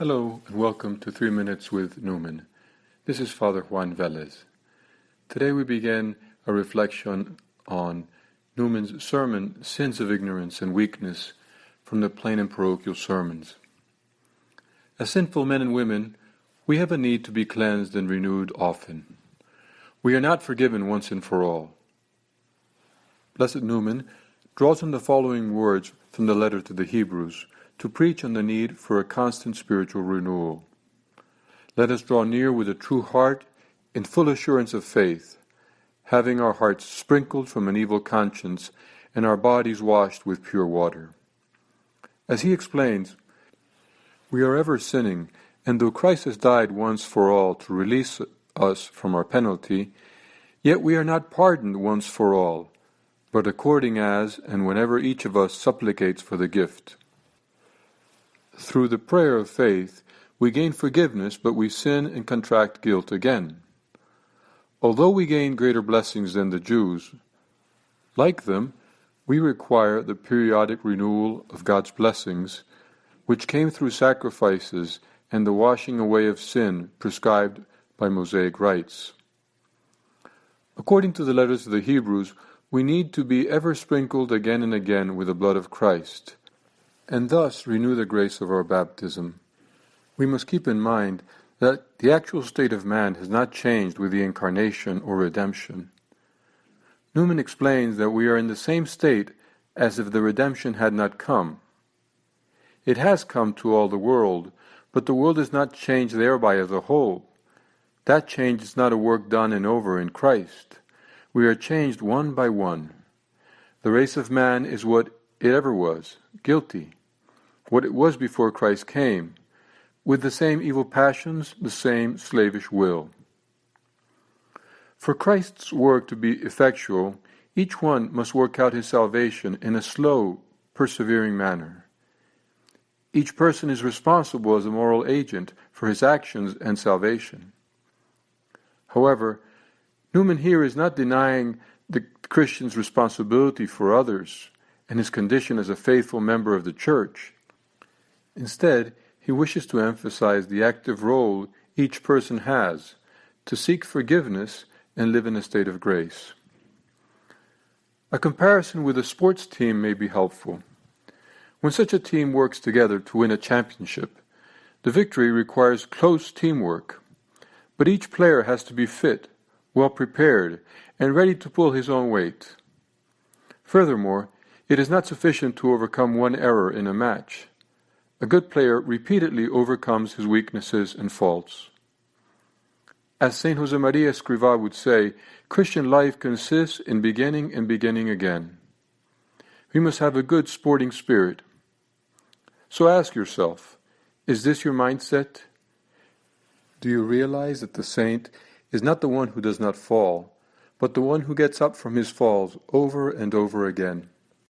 Hello and welcome to 3 Minutes with Newman. This is Father Juan Velez. Today we begin a reflection on Newman's sermon, Sins of Ignorance and Weakness, from the Plain and Parochial Sermons. As sinful men and women, we have a need to be cleansed and renewed often. We are not forgiven once and for all. Blessed Newman draws on the following words from the letter to the Hebrews to preach on the need for a constant spiritual renewal. Let us draw near with a true heart in full assurance of faith, having our hearts sprinkled from an evil conscience and our bodies washed with pure water. As he explains, we are ever sinning, and though Christ has died once for all to release us from our penalty, yet we are not pardoned once for all, but according as and whenever each of us supplicates for the gift. Through the prayer of faith, we gain forgiveness, but we sin and contract guilt again. Although we gain greater blessings than the Jews, like them, we require the periodic renewal of God's blessings, which came through sacrifices and the washing away of sin prescribed by Mosaic rites. According to the letters of the Hebrews, we need to be ever sprinkled again and again with the blood of Christ, and thus renew the grace of our baptism. We must keep in mind that the actual state of man has not changed with the incarnation or redemption. Newman explains that we are in the same state as if the redemption had not come. It has come to all the world, but the world is not changed thereby as a whole. That change is not a work done and over in Christ. We are changed one by one. The race of man is what it ever was, guilty, what it was before Christ came, with the same evil passions, the same slavish will. For Christ's work to be effectual, each one must work out his salvation in a slow, persevering manner. Each person is responsible as a moral agent for his actions and salvation. However, Newman here is not denying the Christian's responsibility for others and his condition as a faithful member of the Church. Instead, he wishes to emphasize the active role each person has to seek forgiveness and live in a state of grace. A comparison with a sports team may be helpful. When such a team works together to win a championship, the victory requires close teamwork, but each player has to be fit, well prepared, and ready to pull his own weight. Furthermore, it is not sufficient to overcome one error in a match. A good player repeatedly overcomes his weaknesses and faults. As St. Josemaria Escrivá would say, Christian life consists in beginning and beginning again. We must have a good sporting spirit. So ask yourself, is this your mindset? Do you realize that the saint is not the one who does not fall, but the one who gets up from his falls over and over again?